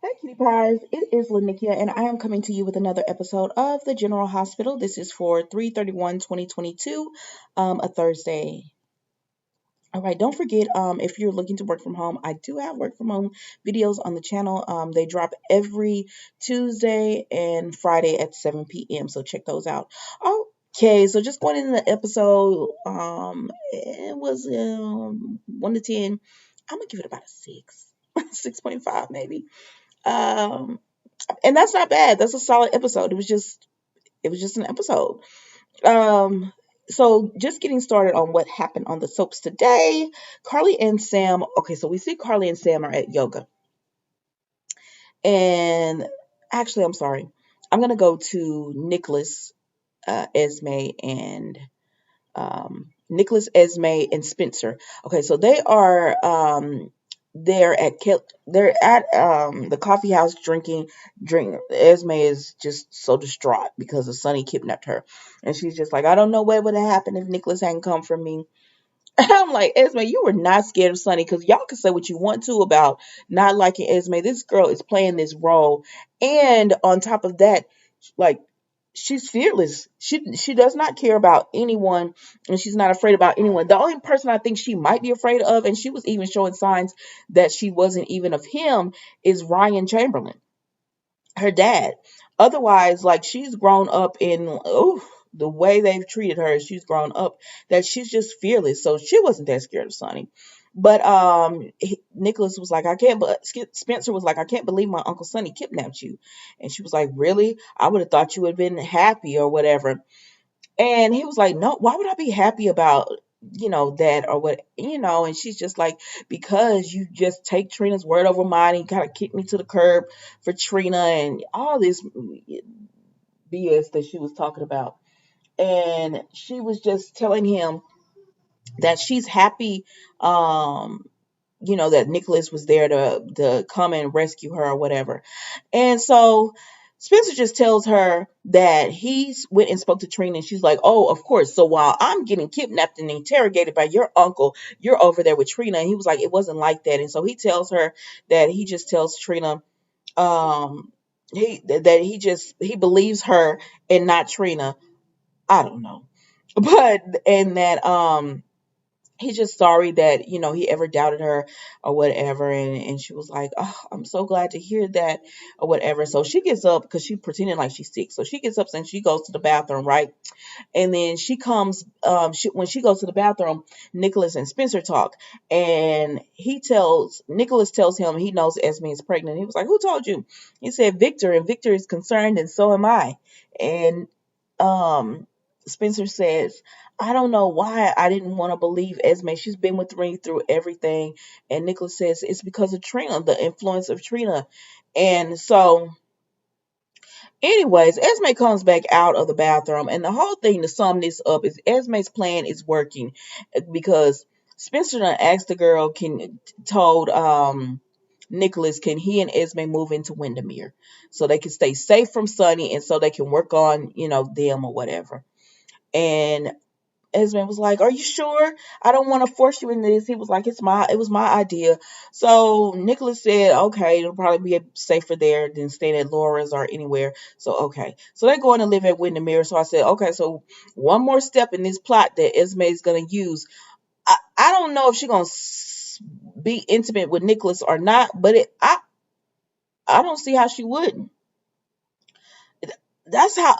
Hi, cutie pies. It is Lanikia, and I am coming to you with another episode of the General Hospital. This is for 3/31/2022, a Thursday. All right, don't forget, if you're looking to work from home, I do have work from home videos on the channel. They drop every Tuesday and Friday at 7 p.m., so check those out. Okay, so just going into the episode, it was 1 to 10. I'm gonna give it about a 6, 6.5 maybe. Um, and that's not bad. That's a solid episode. It was just an episode. Um, so just getting started on what happened on the soaps today. Carly and Sam. Okay, so we see Carly and Sam are at yoga, and actually, I'm sorry. I'm gonna go to Nickolas, Esme, and Esme, and Spenser. Okay, so they are they're at the coffee house drink. Esme is just so distraught because the Sonny kidnapped her, and she's just like, I don't know what would have happened if Nickolas hadn't come for me. I'm like, Esme, you were not scared of Sonny, because y'all can say what you want to about not liking Esme. This girl is playing this role, and on top of that, like, she's fearless. She does not care about anyone, and she's not afraid about anyone. The only person I think she might be afraid of, and she was even showing signs that she wasn't even of him, is Ryan Chamberlain, her dad. Otherwise, like, she's grown up in the way they've treated her. She's grown up that she's just fearless. So she wasn't that scared of Sonny. But Nickolas was like, I can't. But Spenser was like, I can't believe my Uncle Sonny kidnapped you. And she was like, really? I would have thought you would have been happy or whatever. And he was like, no, why would I be happy about, that or what, and she's just like, because you just take Trina's word over mine and kind of kick me to the curb for Trina and all this BS that she was talking about. And she was just telling him that she's happy, that Nickolas was there to come and rescue her or whatever. And so Spenser just tells her that he went and spoke to Trina, and she's like, oh, of course. So while I'm getting kidnapped and interrogated by your uncle, you're over there with Trina. And he was like, it wasn't like that. And so he tells her that he just tells Trina, um, he believes her and not Trina. I don't know. But and that he's just sorry that he ever doubted her or whatever. And she was like, oh, I'm so glad to hear that or whatever. So she gets up because she pretended like she's sick. So she gets up and she goes to the bathroom, right? And then she comes, when she goes to the bathroom, Nickolas and Spenser talk, and Nickolas tells him he knows Esme is pregnant. He was like, who told you? He said Victor, and Victor is concerned, and so am I. And um Spenser says, I don't know why I didn't want to believe Esme. She's been with me through everything. And Nickolas says it's because of Trina, the influence of Trina. And so, anyways, Esme comes back out of the bathroom, and the whole thing, to sum this up, is Esme's plan is working, because Spenser done asked the girl, told Nickolas, can he and Esme move into Windermere so they can stay safe from Sonny, and so they can work on them or whatever. And Esme was like, are you sure? I don't want to force you into this. He was like, it was my idea. So Nickolas said, okay, it'll probably be safer there than staying at Laura's or anywhere. So, okay. So they're going to live at Windermere. So I said, okay, so one more step in this plot that Esme is going to use. I don't know if she's going to be intimate with Nickolas or not, but I don't see how she wouldn't. That's how,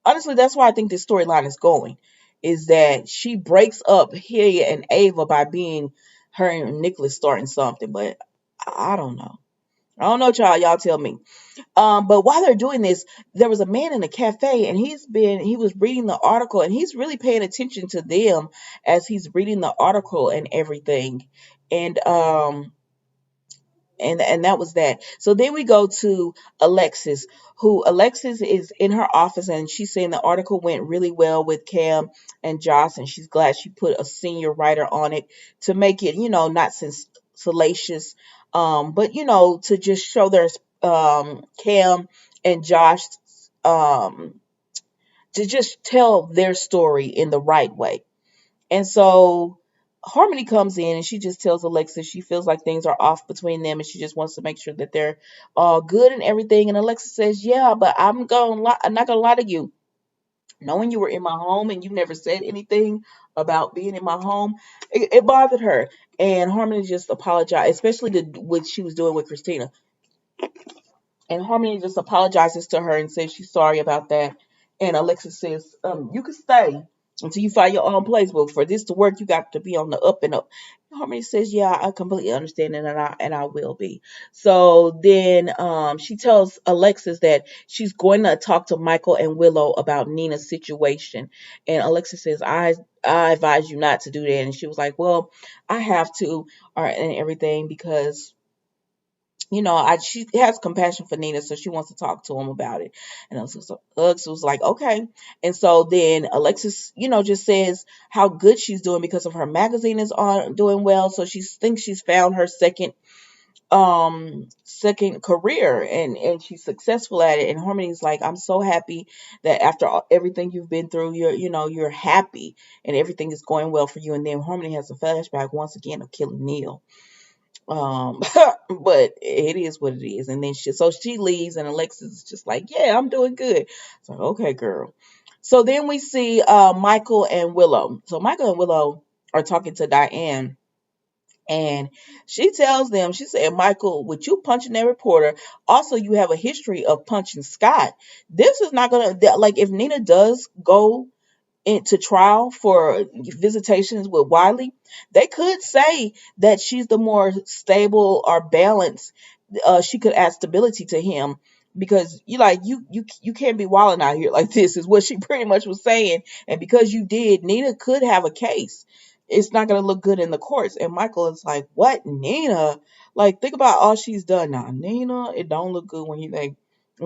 honestly, that's why I think this storyline is going, is that she breaks up Hillia and Ava by being her and Nickolas starting something. But I don't know. I don't know, child. Y'all tell me. But while they're doing this, there was a man in a cafe, and he was reading the article, and he's really paying attention to them as he's reading the article and everything. And that was that. So then we go to Alexis, who Alexis is in her office, and she's saying the article went really well with Cam and Joss, and she's glad she put a senior writer on it to make it, not salacious, but to just show there's Cam and Josh, um, to just tell their story in the right way. And so Harmony comes in and she just tells Alexis she feels like things are off between them and she just wants to make sure that they're all good and everything. And Alexis says, "Yeah, but I'm not gonna lie to you. Knowing you were in my home and you never said anything about being in my home, it bothered her." And Harmony just apologized, especially what she was doing with Christina. And Harmony just apologizes to her and says she's sorry about that. And Alexis says, "You can stay until you find your own place, but for this to work, you got to be on the up and up." And Harmony says, "Yeah, I completely understand it, and I will be." So then she tells Alexis that she's going to talk to Michael and Willow about Nina's situation. And Alexis says, I advise you not to do that." And she was like, "Well, I have to, and everything, because she has compassion for Nina, so she wants to talk to him about it." And Alexis was like, "Okay." And so then Alexis, just says how good she's doing because of her magazine is on doing well. So she thinks she's found her second career, and she's successful at it. And Harmony's like, "I'm so happy that after everything you've been through, you're happy and everything is going well for you." And then Harmony has a flashback once again of killing Neil. um but it is what it is. And then she leaves and Alexis is just like, "Yeah, I'm doing good." It's like, "Okay, girl." So then we see Michael and Willow. So Michael and Willow are talking to Diane, and she tells them, she said, "Michael, with you punching that reporter, also you have a history of punching Scott. This is not gonna, like, if Nina does go into trial for visitations with Wiley, they could say that she's the more stable or balanced. She could add stability to him, because you can't be wilding out here like this," is what she pretty much was saying. "And because you did, Nina could have a case. It's not going to look good in the courts." And Michael is like, "What, Nina? Like, think about all she's done now, Nina. It don't look good when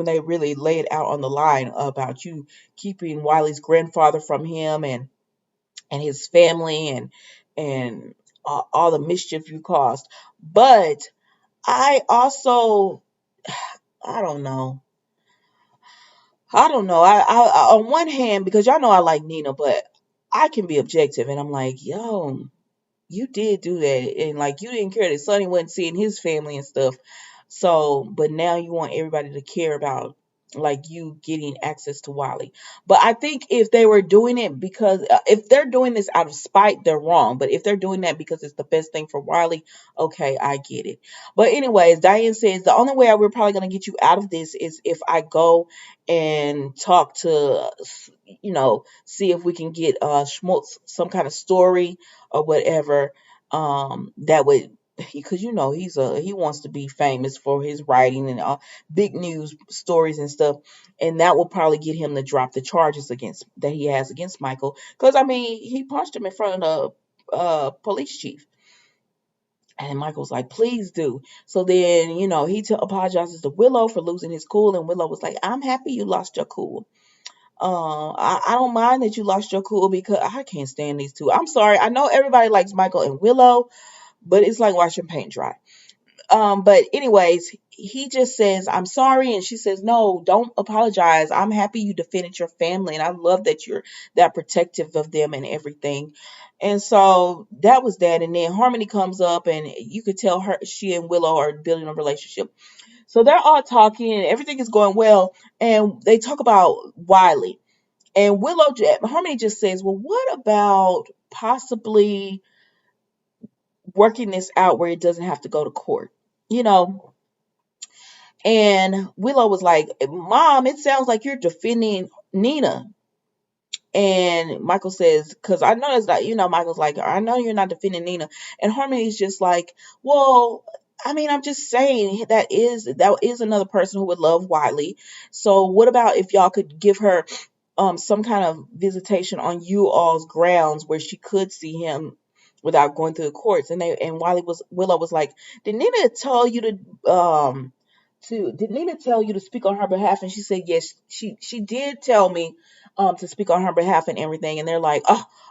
they really lay it out on the line about you keeping Wiley's grandfather from him, and his family, and all the mischief you caused." But I also, I don't know. I don't know. On one hand, because y'all know I like Nina, but I can be objective, and I'm like, "Yo, you did do that, and like you didn't care that Sonny wasn't seeing his family and stuff. So, but now you want everybody to care about like you getting access to Wiley." But I think if they were doing it because if they're doing this out of spite, they're wrong. But if they're doing that because it's the best thing for Wiley, okay, I get it. But anyways, Diane says the only way we're probably going to get you out of this is if I go and talk to, see if we can get Schmutz some kind of story or whatever, that would, because he wants to be famous for his writing and big news stories and stuff, and that will probably get him to drop the charges against that he has against Michael, because I mean he punched him in front of the police chief. And Michael's like, "Please do." So then, he apologizes to Willow for losing his cool, and Willow was like, "I'm happy you lost your cool. I don't mind that you lost your cool, because I can't stand these two. I'm sorry. I know everybody likes Michael and Willow, but it's like watching paint dry." But anyways, he just says, "I'm sorry," and she says, "No, don't apologize. I'm happy you defended your family, and I love that you're that protective of them and everything." And so that was that. And then Harmony comes up, and you could tell she and Willow are building a relationship. So they're all talking, and everything is going well. And they talk about Wiley. And Harmony just says, "Well, what about possibly working this out where it doesn't have to go to court?" You know, and Willow was like, "Mom, it sounds like you're defending Nina." And Michael says, "Because I know it's not, Michael's like, "I know you're not defending Nina." And Harmony's just like, "Well, I mean, I'm just saying that is another person who would love Wiley. So what about if y'all could give her some kind of visitation on you all's grounds where she could see him without going through the courts?" And Willow was like, "Did Nina tell you did Nina tell you to speak on her behalf?" And she said, "Yes, she did tell me to speak on her behalf and everything." And they're like,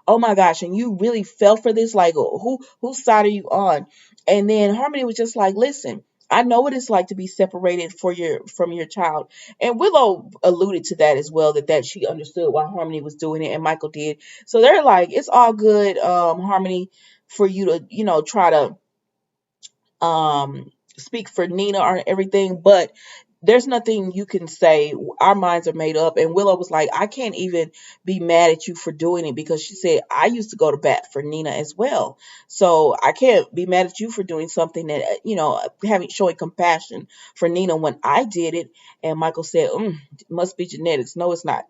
"Oh my gosh, and you really fell for this? Like, whose side are you on?" And then Harmony was just like, "Listen, I know what it's like to be separated from your child." And Willow alluded to that as well, that she understood why Harmony was doing it, and Michael did. So they're like, "It's all good, Harmony. for you to, try to speak for Nina or everything, but there's nothing you can say. Our minds are made up. And Willow was like, I can't even be mad at you for doing it, because she said, I used to go to bat for Nina as well. So I can't be mad at you for doing something that, having showing compassion for Nina when I did it. And Michael said, it must be genetics. No, it's not.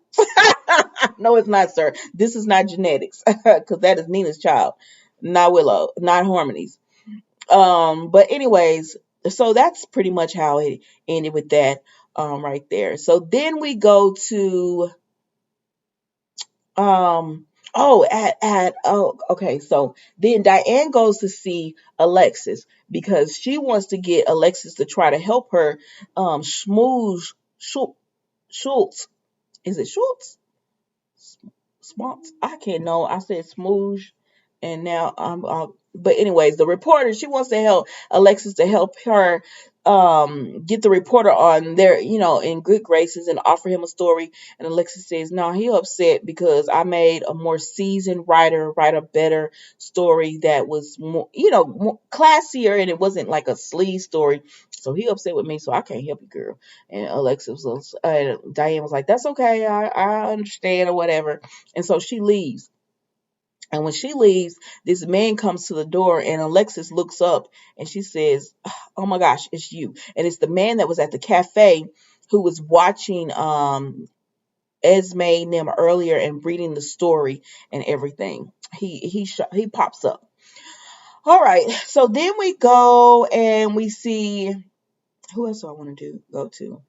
No, it's not, sir. This is not genetics, because that is Nina's child, not Willow, not Harmony's. But anyways, so that's pretty much how it ended with that right there. So then we go to um okay, so then Diane goes to see Alexis because she wants to get Alexis to try to help her schmooze Schultz. Is it Schultz? Swamps. I can't know. I said smooge, and now I'm. But anyways, the reporter, she wants to help Alexis to help her get the reporter on there, in good graces, and offer him a story. And Alexis says, "No, he upset because I made a more seasoned writer write a better story that was more, more classier, and it wasn't like a sleaze story. So he upset with me, so I can't help you, girl." And Alexis was, Diane was like, "That's okay, I understand or whatever." And so she leaves. And when she leaves, this man comes to the door, and Alexis looks up and she says, "Oh my gosh, it's you." And it's the man that was at the cafe who was watching Esme and them earlier and reading the story and everything. He pops up. All right. So then we go and we see, who else do I want to go to?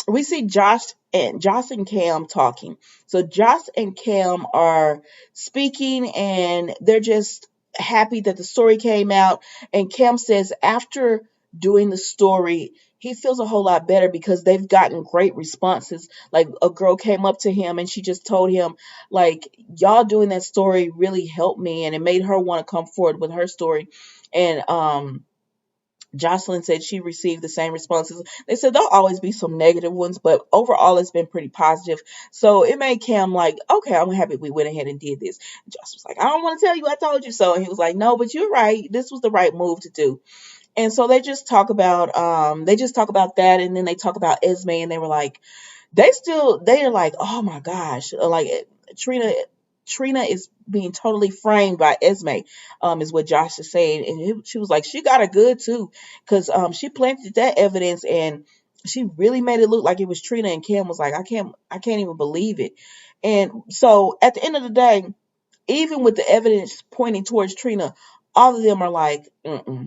We see Josh and Cam talking. So Josh and Cam are speaking, and they're just happy that the story came out. And Cam says after doing the story, he feels a whole lot better because they've gotten great responses. Like, a girl came up to him and she just told him, like, y'all doing that story really helped me, and it made her want to come forward with her story. And Jocelyn said she received the same responses. They said there'll always be some negative ones, but overall it's been pretty positive. So it made Cam like, okay, I'm happy we went ahead and did this. And Jocelyn was like, I don't want to tell you I told you so. And he was like, no, but you're right. This was the right move to do. And so they just talk about that, and then they talk about Esme, and they were like, they're like, oh my gosh, like Trina Trina is being totally framed by Esme, is what Josh is saying. And she was like, she got it good too, because she planted that evidence and she really made it look like it was Trina. And Cam was like, I can't even believe it. And so at the end of the day, even with the evidence pointing towards Trina, all of them are like,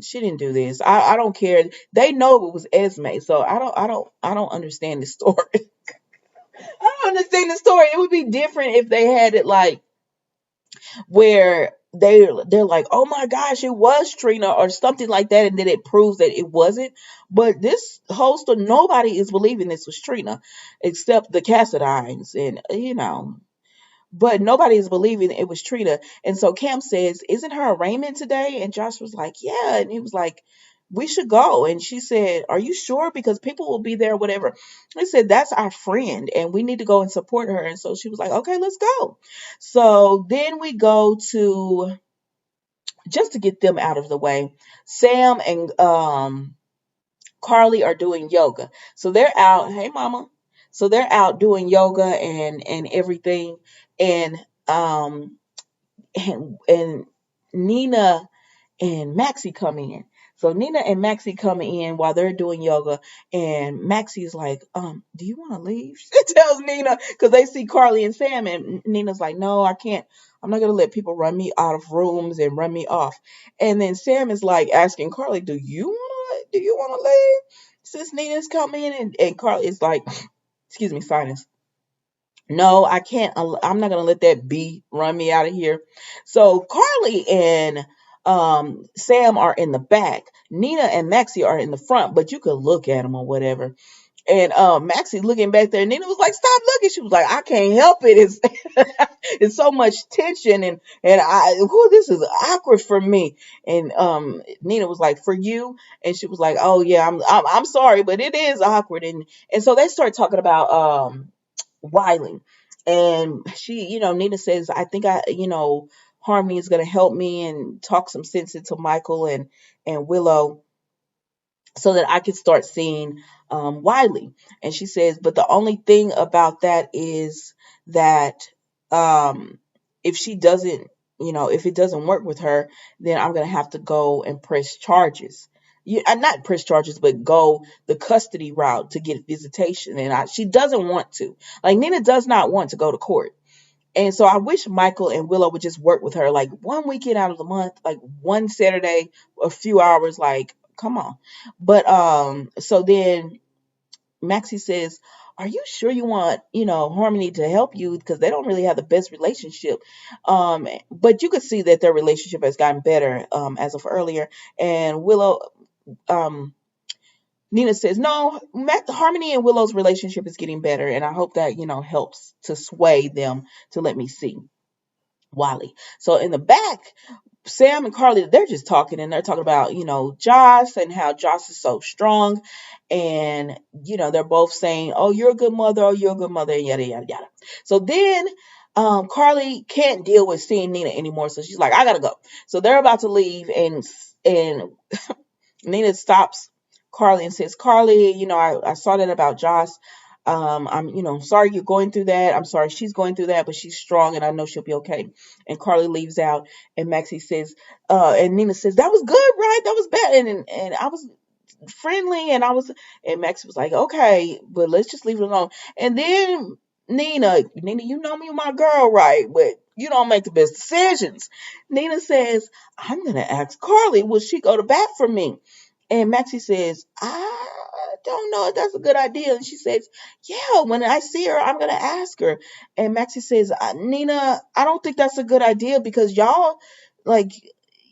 she didn't do this. I don't care. They know it was Esme, so I don't understand this story. I don't understand the story. It would be different if they had it like where they're like, oh my gosh, it was Trina or something like that, and then it proves that it wasn't. But this whole story, nobody is believing this was Trina except the Cassadines, and but nobody is believing it was Trina. And so Cam says, isn't her arraignment today? And Josh was like, yeah. And he was like, we should go. And she said, are you sure? Because people will be there, whatever. He said, that's our friend and we need to go and support her. And so she was like, okay, let's go. So then we go to, just to get them out of the way, Sam and Carly are doing yoga. So they're out. Hey, mama. So they're out doing yoga and everything. And um and Nina and Maxie come in. So Nina and Maxie come in while they're doing yoga, and Maxie's like, do you want to leave? She tells Nina because they see Carly and Sam, and Nina's like, no, I can't. I'm not gonna let people run me out of rooms and run me off. And then Sam is like asking Carly, do you wanna leave? Since Nina's coming in, and Carly is like, excuse me, sinus. No, I can't. I'm not gonna let that bee run me out of here. So Carly and Sam are in the back. Nina and Maxie are in the front, but you could look at them or whatever. And Maxie looking back there, Nina was like, "Stop looking." She was like, "I can't help it. It's it's so much tension, and this is awkward for me." And Nina was like, "For you?" And she was like, "Oh yeah, I'm sorry, but it is awkward." And so they start talking about Wiley. And she, Nina says, I think Harmony is going to help me and talk some sense into Michael and Willow so that I could start seeing Wiley. And she says, but the only thing about that is that um, if she doesn't, if it doesn't work with her, then I'm going to have to go and press charges. Not press charges, but go the custody route to get visitation. And she doesn't want to. Like, Nina does not want to go to court. And so I wish Michael and Willow would just work with her like one weekend out of the month, like one Saturday, a few hours, like, come on. But so then Maxie says, are you sure you want, Harmony to help you? Because they don't really have the best relationship. But you could see that their relationship has gotten better as of earlier. And um, Nina says, no, Harmony and Willow's relationship is getting better. And I hope that, helps to sway them to let me see Wally. So in the back, Sam and Carly, they're just talking and they're talking about, Joss and how Joss is so strong. And, they're both saying, oh, you're a good mother. Oh, you're a good mother. And yada, yada, yada. So then Carly can't deal with seeing Nina anymore. So she's like, I got to go. So they're about to leave and Nina stops Carly and says, Carly, I saw that about Joss. I'm, sorry you're going through that. I'm sorry she's going through that, but she's strong and I know she'll be okay. And Carly leaves out and Maxie says, and Nina says, that was good, right? That was bad. And I was friendly and Maxie was like, okay, but let's just leave it alone. And then Nina, you know me, my girl, right? But you don't make the best decisions. Nina says, I'm going to ask Carly, will she go to bat for me? And Maxie says, I don't know if that's a good idea. And she says, yeah, when I see her, I'm going to ask her. And Maxie says, Nina, I don't think that's a good idea because y'all, like,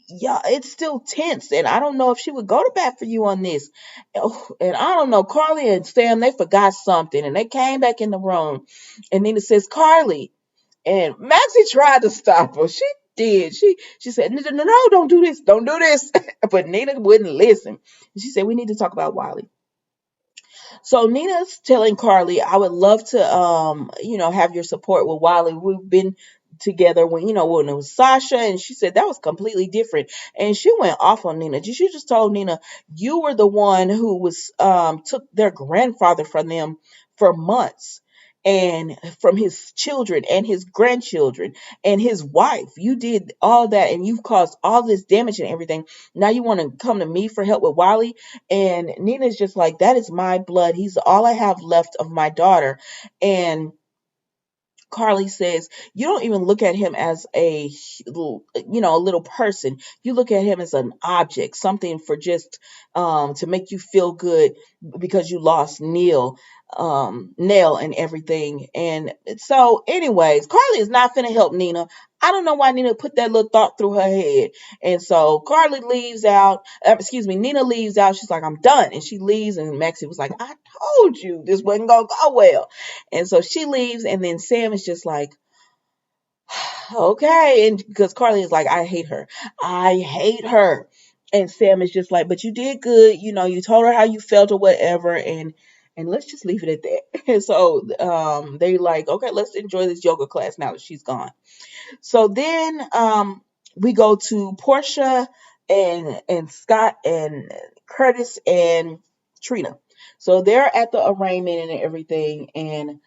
yeah, it's still tense. And I don't know if she would go to bat for you on this. Oh, and I don't know, Carly and Sam, they forgot something. And they came back in the room. And Nina says, Carly. And Maxie tried to stop her. She did. She said, no, don't do this. Don't do this. But Nina wouldn't listen. She said, we need to talk about Wiley. So Nina's telling Carly, I would love to, have your support with Wiley. We've been together when it was Sasha, and she said that was completely different. And she went off on Nina. She just told Nina, you were the one who was took their grandfather from them for months. And from his children and his grandchildren and his wife, you did all that and you've caused all this damage and everything. Now you want to come to me for help with Wiley? And Nina's just like, that is my blood. He's all I have left of my daughter. And Carly says, you don't even look at him as a little person. You look at him as an object, something for just to make you feel good because you lost Nell and everything. And so anyways, Carly is not finna help Nina. I don't know why Nina put that little thought through her head. And so Carly leaves out, Nina leaves out. She's like, I'm done. And she leaves and Maxie was like, I told you this wasn't going to go well. And so she leaves, and then Sam is just like, okay. And because Carly is like, I hate her. I hate her. And Sam is just like, but you did good. You told her how you felt or whatever. And let's just leave it at that. And so they like, okay, let's enjoy this yoga class now that she's gone. So then we go to Portia and Scott and Curtis and Trina. So they're at the arraignment and everything, and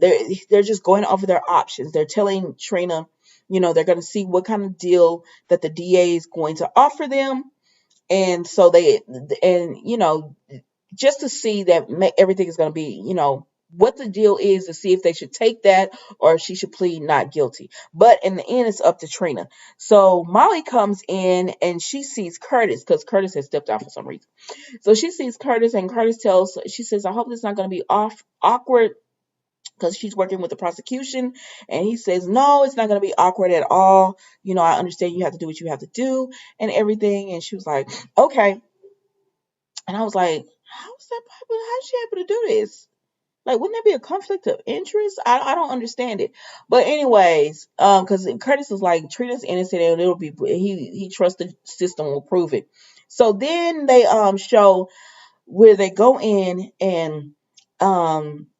they're just going over their options. They're telling Trina, they're going to see what kind of deal that the DA is going to offer them, and so just to see that everything is going to be, what the deal is, to see if they should take that or if she should plead not guilty. But in the end, it's up to Trina. So Molly comes in and she sees Curtis because Curtis has stepped out for some reason. So she sees Curtis and Curtis she says, I hope this is not going to be awkward because she's working with the prosecution. And he says, no, it's not going to be awkward at all. I understand you have to do what you have to do and everything. And she was like, okay. And I was like, how's she able to do this? Like, wouldn't that be a conflict of interest? I don't understand it. But anyways, because Curtis is like, Trina's innocent and it'll be, he trusts the system will prove it. So then they show where they go in and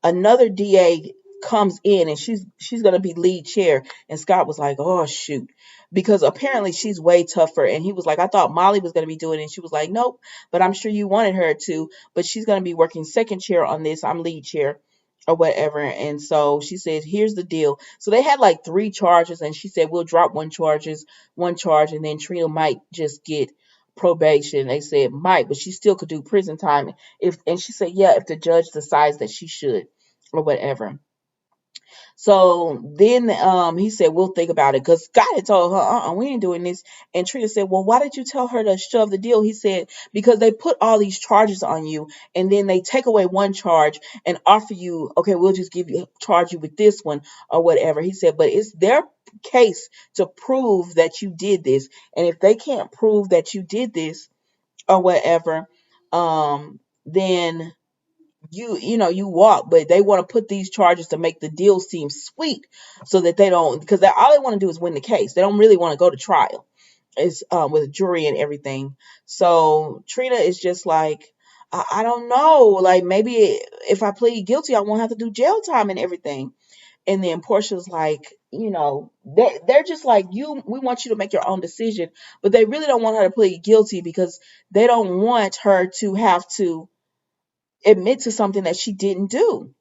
another DA comes in and she's gonna be lead chair. And Scott was like, oh shoot. Because apparently she's way tougher. And he was like, I thought Molly was gonna be doing it. And she was like, nope, but I'm sure you wanted her to, but she's gonna be working second chair on this. I'm lead chair or whatever. And so she said, here's the deal. So they had like three charges, and she said, we'll drop one charge, and then Trina might just get probation. They said might, but she still could do prison time if, and she said, yeah, if the judge decides that she should or whatever. So then he said, we'll think about it, because Scott had told her, we ain't doing this. And Trina said, well, why did you tell her to shove the deal? He said, because they put all these charges on you, and then they take away one charge and offer you, okay, we'll just charge you with this one or whatever. He said, but it's their case to prove that you did this. And if they can't prove that you did this or whatever, then you walk. But they want to put these charges to make the deal seem sweet, so that they don't, because all they want to do is win the case. They don't really want to go to trial. It's with a jury and everything. So Trina is just like, I don't know, like maybe if I plead guilty I won't have to do jail time and everything. And then Portia's like, they're just like, we want you to make your own decision, but they really don't want her to plead guilty because they don't want her to have to admit to something that she didn't do.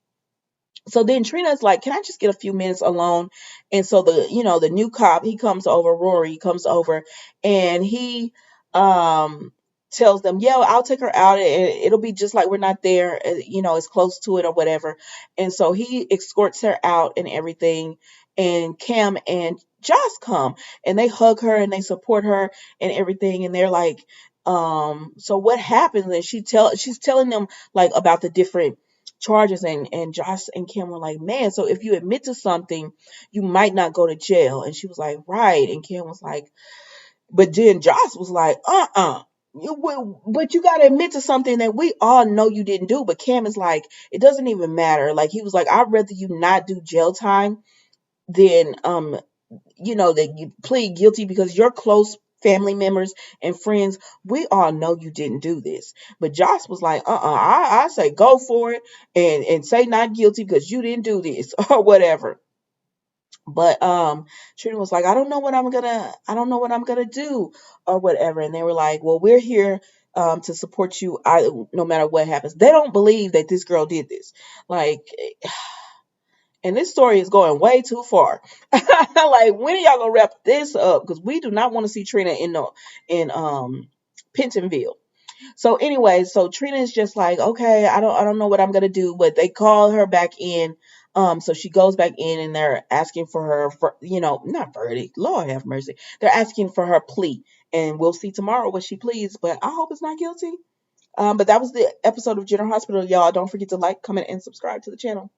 So then Trina's like, can I just get a few minutes alone? And so the new cop, he comes over, Rory comes over, and he um tells them, yeah, I'll take her out. It'll be just like we're not there, it's close to it or whatever. And so he escorts her out and everything. And Cam and Joss come, and they hug her and they support her and everything. And they're like, so what happens? And she's telling them like about the different charges, and Josh and Kim were like, man, so if you admit to something, you might not go to jail. And she was like, right. And Kim was like, but then Josh was like, but you gotta admit to something that we all know you didn't do. But Cam is like, it doesn't even matter. Like, he was like, I'd rather you not do jail time than that you plead guilty, because your close family members and friends, we all know you didn't do this. But Josh was like, I say go for it, and say not guilty because you didn't do this or whatever. But Trina was like, I don't know what I'm gonna do or whatever. And they were like, well, we're here to support you, no matter what happens. They don't believe that this girl did this. Like, and this story is going way too far. Like, when are y'all gonna wrap this up? Because we do not want to see Trina in Pentonville. So anyway, so Trina is just like, okay, I don't know what I'm gonna do. But they call her back in. So she goes back in, and they're asking for her for, not verdict. Lord have mercy. They're asking for her plea, and we'll see tomorrow what she pleads. But I hope it's not guilty. But that was the episode of General Hospital, y'all. Don't forget to like, comment, and subscribe to the channel.